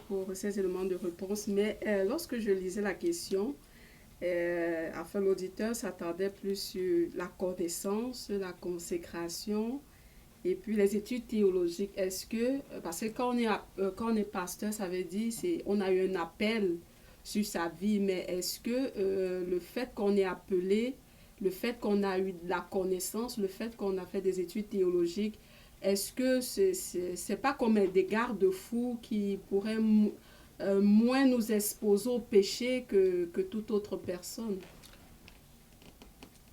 pour ces éléments de réponse. Mais lorsque je lisais la question, enfin, l'auditeur s'attendait plus sur la connaissance, la consécration et puis les études théologiques. Est-ce que, parce que quand on est pasteur, ça veut dire on a eu un appel sur sa vie, mais est-ce que le fait qu'on est appelé, le fait qu'on a eu de la connaissance, le fait qu'on a fait des études théologiques, est-ce que c'est pas comme des garde-fous qui pourraient moins nous exposer au péché que toute autre personne?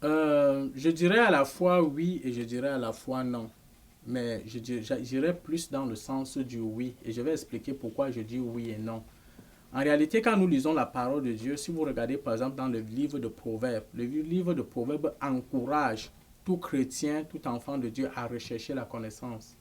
Je dirais à la fois oui et je dirais à la fois non. Mais j'irais plus dans le sens du oui. Et je vais expliquer pourquoi je dis oui et non. En réalité, quand nous lisons la parole de Dieu, si vous regardez par exemple dans le livre de Proverbes, le livre de Proverbes encourage tout chrétien, tout enfant de Dieu à rechercher la connaissance.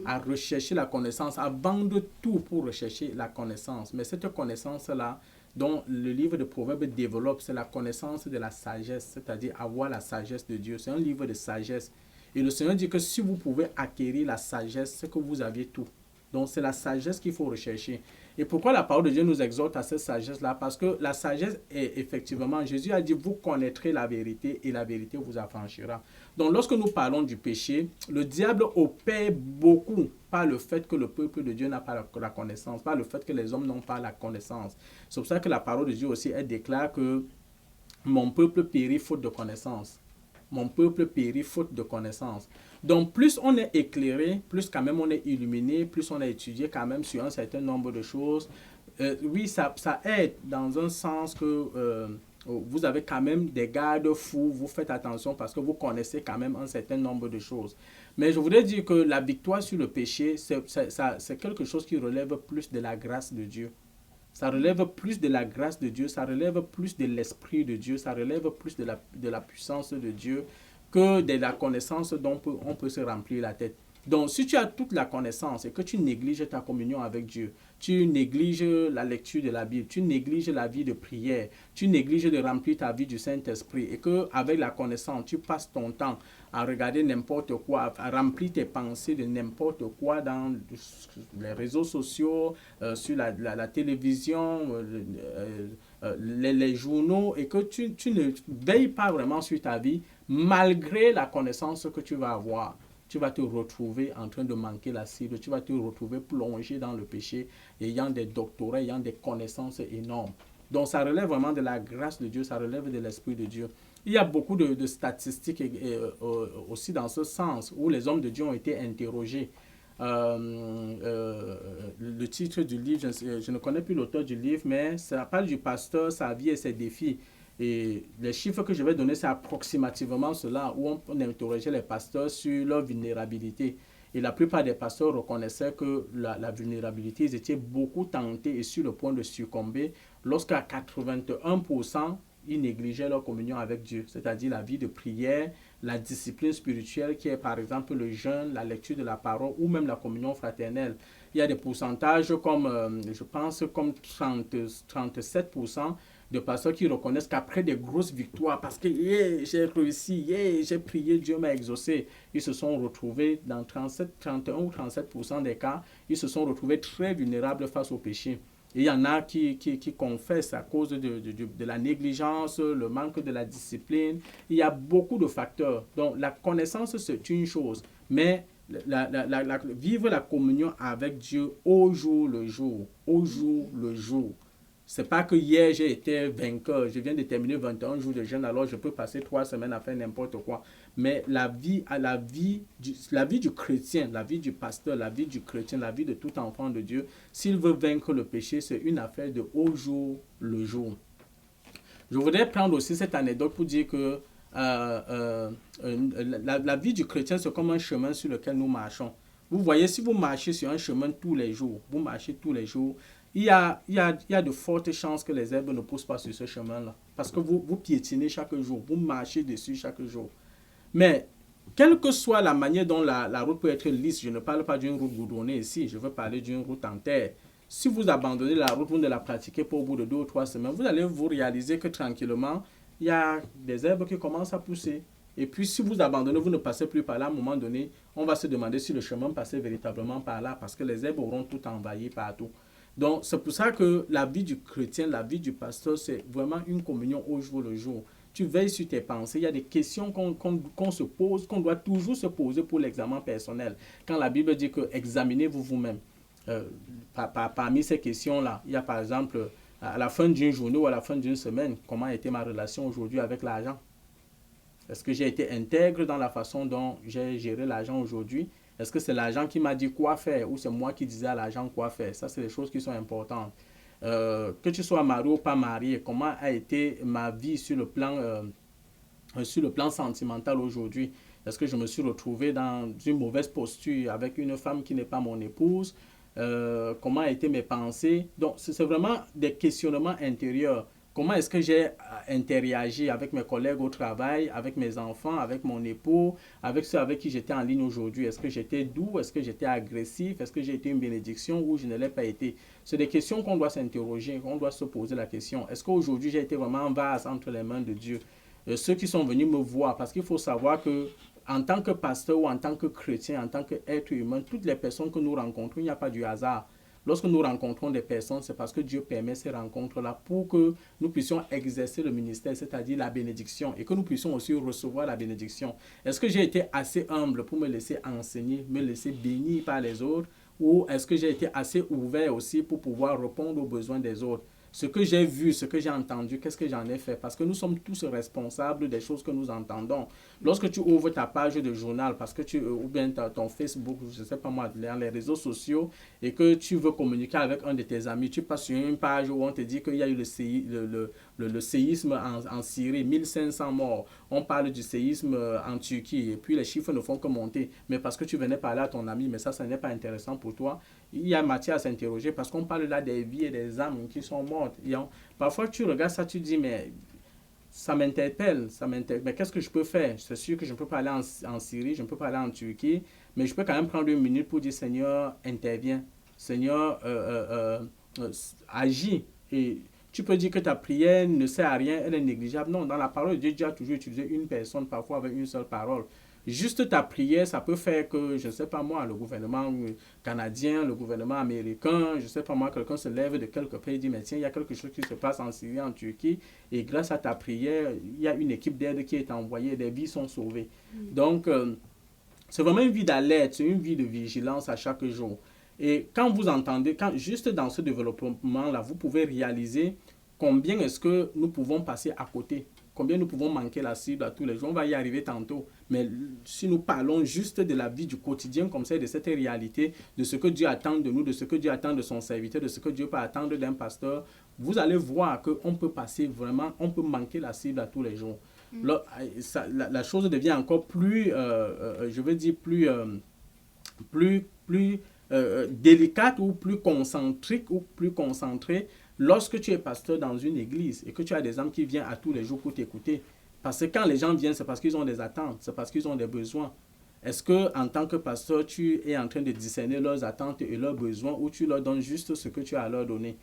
À rechercher la connaissance, à vendre tout pour rechercher la connaissance. Mais cette connaissance-là, dont le livre de Proverbes développe, c'est la connaissance de la sagesse, c'est-à-dire avoir la sagesse de Dieu. C'est un livre de sagesse. Et le Seigneur dit que si vous pouvez acquérir la sagesse, c'est que vous aviez tout. Donc c'est la sagesse qu'il faut rechercher. Et pourquoi la parole de Dieu nous exhorte à cette sagesse-là? Parce que la sagesse est effectivement, Jésus a dit, vous connaîtrez la vérité et la vérité vous affranchira. Donc lorsque nous parlons du péché, le diable opère beaucoup par le fait que le peuple de Dieu n'a pas la connaissance, par le fait que les hommes n'ont pas la connaissance. C'est pour ça que la parole de Dieu aussi, elle déclare que mon peuple périt faute de connaissance. Mon peuple périt faute de connaissance. Donc, plus on est éclairé, plus quand même on est illuminé, plus on a étudié quand même sur un certain nombre de choses. Oui, ça aide dans un sens que vous avez quand même des garde-fous, vous faites attention parce que vous connaissez quand même un certain nombre de choses. Mais je voudrais dire que la victoire sur le péché, c'est quelque chose qui relève plus de la grâce de Dieu. Ça relève plus de la grâce de Dieu, ça relève plus de l'Esprit de Dieu, ça relève plus de la puissance de Dieu que de la connaissance dont on peut se remplir la tête. Donc, si tu as toute la connaissance et que tu négliges ta communion avec Dieu, tu négliges la lecture de la Bible, tu négliges la vie de prière, tu négliges de remplir ta vie du Saint-Esprit et qu'avec la connaissance, tu passes ton temps à regarder n'importe quoi, à remplir tes pensées de n'importe quoi dans les réseaux sociaux, sur la télévision, les journaux, et que tu ne veilles pas vraiment sur ta vie, malgré la connaissance que tu vas avoir, tu vas te retrouver en train de manquer la cible, tu vas te retrouver plongé dans le péché, ayant des doctorats, ayant des connaissances énormes. Donc ça relève vraiment de la grâce de Dieu, ça relève de l'Esprit de Dieu. Il y a beaucoup de statistiques aussi dans ce sens, où les hommes de Dieu ont été interrogés. Le titre du livre, je ne connais plus l'auteur du livre, mais ça parle du pasteur, sa vie et ses défis. Et les chiffres que je vais donner, c'est approximativement cela, où on interrogeait les pasteurs sur leur vulnérabilité. Et la plupart des pasteurs reconnaissaient que la vulnérabilité, ils étaient beaucoup tentés et sur le point de succomber lorsqu'à 81%, ils négligeaient leur communion avec Dieu, c'est-à-dire la vie de prière, la discipline spirituelle qui est par exemple le jeûne, la lecture de la parole ou même la communion fraternelle. Il y a des pourcentages comme, je pense, comme 37% de personnes qui reconnaissent qu'après des grosses victoires, parce que yeah, j'ai réussi, yeah, j'ai prié, Dieu m'a exaucé, ils se sont retrouvés dans 31 ou 37% des cas, ils se sont retrouvés très vulnérables face au péché. Et il y en a qui confessent à cause de la négligence, le manque de la discipline. Il y a beaucoup de facteurs. Donc la connaissance, c'est une chose, mais vivre la communion avec Dieu au jour le jour, au jour le jour. C'est pas que hier j'ai été vainqueur, je viens de terminer 21 jours de jeûne, alors je peux passer 3 semaines à faire n'importe quoi. Mais la vie du chrétien, la vie du pasteur, la vie du chrétien, la vie de tout enfant de Dieu, s'il veut vaincre le péché, c'est une affaire de au jour le jour. Je voudrais prendre aussi cette anecdote pour dire que la vie du chrétien, c'est comme un chemin sur lequel nous marchons. Vous voyez, si vous marchez sur un chemin tous les jours, vous marchez tous les jours, il y a de fortes chances que les herbes ne poussent pas sur ce chemin-là. Parce que vous piétinez chaque jour, vous marchez dessus chaque jour. Mais, quelle que soit la manière dont la route peut être lisse, je ne parle pas d'une route goudronnée ici, je veux parler d'une route en terre. Si vous abandonnez la route, vous ne la pratiquez pas au bout de 2 ou 3 semaines, vous allez vous réaliser que tranquillement, il y a des herbes qui commencent à pousser. Et puis, si vous abandonnez, vous ne passez plus par là, à un moment donné, on va se demander si le chemin passait véritablement par là, parce que les herbes auront tout envahi partout. Donc, c'est pour ça que la vie du chrétien, la vie du pasteur, c'est vraiment une communion au jour le jour. Tu veilles sur tes pensées. Il y a des questions qu'on se pose, qu'on doit toujours se poser pour l'examen personnel. Quand la Bible dit que examinez-vous vous-même, parmi ces questions-là, il y a par exemple, à la fin d'une journée ou à la fin d'une semaine, comment a été ma relation aujourd'hui avec l'argent? Est-ce que j'ai été intègre dans la façon dont j'ai géré l'argent aujourd'hui? Est-ce que c'est l'argent qui m'a dit quoi faire ou c'est moi qui disais à l'argent quoi faire? Ça, c'est des choses qui sont importantes. Que tu sois marié ou pas marié, comment a été ma vie sur le plan sentimental aujourd'hui? Est-ce que je me suis retrouvé dans une mauvaise posture avec une femme qui n'est pas mon épouse? Comment étaient mes pensées? Donc, c'est vraiment des questionnements intérieurs. Comment est-ce que j'ai interagi avec mes collègues au travail, avec mes enfants, avec mon époux, avec ceux avec qui j'étais en ligne aujourd'hui? Est-ce que j'étais doux? Est-ce que j'étais agressif? Est-ce que j'ai été une bénédiction ou je ne l'ai pas été? C'est des questions qu'on doit s'interroger, qu'on doit se poser la question. Est-ce qu'aujourd'hui j'ai été vraiment un vase entre les mains de Dieu? Ceux qui sont venus me voir, parce qu'il faut savoir que en tant que pasteur ou en tant que chrétien, en tant qu'être humain, toutes les personnes que nous rencontrons, il n'y a pas du hasard. Lorsque nous rencontrons des personnes, c'est parce que Dieu permet ces rencontres-là pour que nous puissions exercer le ministère, c'est-à-dire la bénédiction, et que nous puissions aussi recevoir la bénédiction. Est-ce que j'ai été assez humble pour me laisser enseigner, me laisser bénir par les autres, ou est-ce que j'ai été assez ouvert aussi pour pouvoir répondre aux besoins des autres? Ce que j'ai vu, ce que j'ai entendu, qu'est-ce que j'en ai fait? Parce que nous sommes tous responsables des choses que nous entendons. Lorsque tu ouvres ta page de journal, parce que ou bien ton Facebook, je ne sais pas moi, les réseaux sociaux, et que tu veux communiquer avec un de tes amis, tu passes sur une page où on te dit qu'il y a eu le séisme en Syrie, 1500 morts. On parle du séisme en Turquie, et puis les chiffres ne font que monter. Mais parce que tu venais parler à ton ami, mais ça n'est pas intéressant pour toi, il y a matière à s'interroger parce qu'on parle là des vies et des âmes qui sont mortes. Parfois, tu regardes ça, tu dis, mais ça m'interpelle, mais qu'est-ce que je peux faire? C'est sûr que je ne peux pas aller en Syrie, je ne peux pas aller en Turquie, mais je peux quand même prendre une minute pour dire, Seigneur, interviens. Seigneur, agis. Et tu peux dire que ta prière ne sert à rien, elle est négligeable. Non, dans la parole de Dieu, Dieu a toujours utilisé une personne, parfois avec une seule parole. Juste ta prière, ça peut faire que, je ne sais pas moi, le gouvernement canadien, le gouvernement américain, je ne sais pas moi, quelqu'un se lève de quelque part et dit, mais tiens, il y a quelque chose qui se passe en Syrie, en Turquie, et grâce à ta prière, il y a une équipe d'aide qui est envoyée, des vies sont sauvées. Donc, c'est vraiment une vie d'alerte, c'est une vie de vigilance à chaque jour. Et quand vous entendez, juste dans ce développement-là, vous pouvez réaliser combien est-ce que nous pouvons passer à côté, combien nous pouvons manquer la cible à tous les jours. On va y arriver tantôt. Mais si nous parlons juste de la vie du quotidien comme ça, de cette réalité, de ce que Dieu attend de nous, de ce que Dieu attend de son serviteur, de ce que Dieu peut attendre d'un pasteur, vous allez voir qu'on peut passer vraiment, on peut manquer la cible à tous les jours. La chose devient encore plus, je veux dire, plus délicate ou plus concentrique ou plus concentrée lorsque tu es pasteur dans une église et que tu as des âmes qui viennent à tous les jours pour t'écouter. Parce que quand les gens viennent, c'est parce qu'ils ont des attentes, c'est parce qu'ils ont des besoins. Est-ce que en tant que pasteur, tu es en train de discerner leurs attentes et leurs besoins ou tu leur donnes juste ce que tu as à leur donner?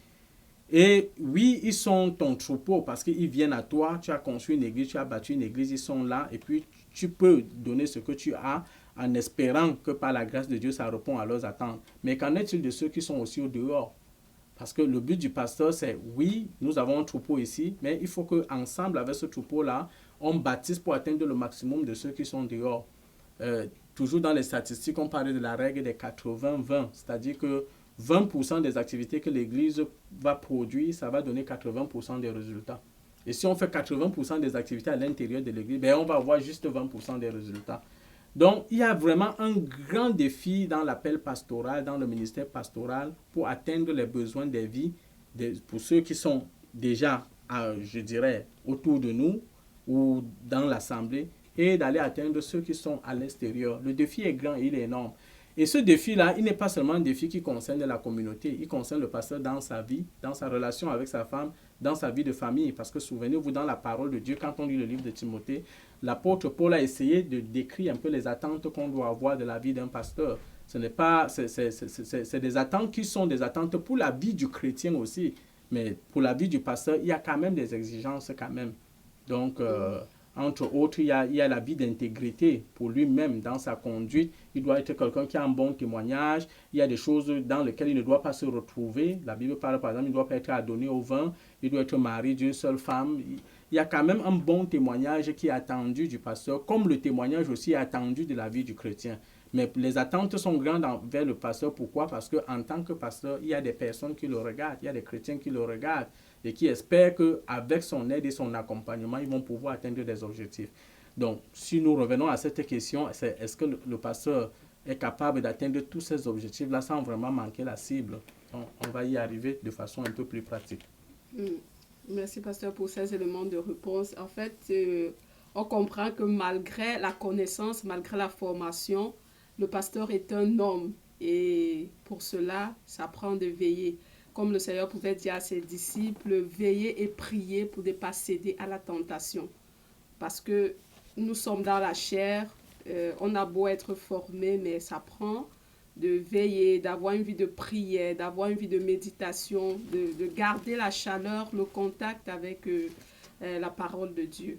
Et oui, ils sont ton troupeau parce qu'ils viennent à toi, tu as construit une église, tu as bâti une église, ils sont là et puis tu peux donner ce que tu as en espérant que par la grâce de Dieu, ça répond à leurs attentes. Mais qu'en est-il de ceux qui sont aussi au dehors? Parce que le but du pasteur, c'est oui, nous avons un troupeau ici, mais il faut qu'ensemble avec ce troupeau-là, on bâtisse pour atteindre le maximum de ceux qui sont dehors. Toujours dans les statistiques, on parlait de la règle des 80-20, c'est-à-dire que 20% des activités que l'Église va produire, ça va donner 80% des résultats. Et si on fait 80% des activités à l'intérieur de l'Église, ben on va avoir juste 20% des résultats. Donc, il y a vraiment un grand défi dans l'appel pastoral, dans le ministère pastoral, pour atteindre les besoins des vies, pour ceux qui sont déjà, je dirais, autour de nous ou dans l'assemblée, et d'aller atteindre ceux qui sont à l'extérieur. Le défi est grand, il est énorme. Et ce défi-là, il n'est pas seulement un défi qui concerne la communauté, il concerne le pasteur dans sa vie, dans sa relation avec sa femme, dans sa vie de famille. Parce que souvenez-vous, dans la parole de Dieu, quand on lit le livre de Timothée, l'apôtre Paul a essayé de décrire un peu les attentes qu'on doit avoir de la vie d'un pasteur. Ce n'est pas, c'est des attentes qui sont des attentes pour la vie du chrétien aussi. Mais pour la vie du pasteur, il y a quand même des exigences quand même. Donc, Entre autres, il y a la vie d'intégrité pour lui-même dans sa conduite. Il doit être quelqu'un qui a un bon témoignage. Il y a des choses dans lesquelles il ne doit pas se retrouver. La Bible parle par exemple, il ne doit pas être adonné au vin. Il doit être marié d'une seule femme. Il y a quand même un bon témoignage qui est attendu du pasteur, comme le témoignage aussi est attendu de la vie du chrétien. Mais les attentes sont grandes envers le pasteur. Pourquoi? Parce qu'en tant que pasteur, il y a des personnes qui le regardent, il y a des chrétiens qui le regardent et qui espèrent qu'avec son aide et son accompagnement, ils vont pouvoir atteindre des objectifs. Donc, si nous revenons à cette question, est-ce que le pasteur est capable d'atteindre tous ces objectifs-là sans vraiment manquer la cible? On va y arriver de façon un peu plus pratique. Merci, pasteur, pour ces éléments de réponse. En fait, on comprend que malgré la connaissance, malgré la formation, le pasteur est un homme. Et pour cela, ça prend de veiller. Comme le Seigneur pouvait dire à ses disciples, veillez et priez pour ne pas céder à la tentation. Parce que nous sommes dans la chair, on a beau être formé, mais ça prend de veiller, d'avoir une vie de prière, d'avoir une vie de méditation, de garder la chaleur, le contact avec la parole de Dieu.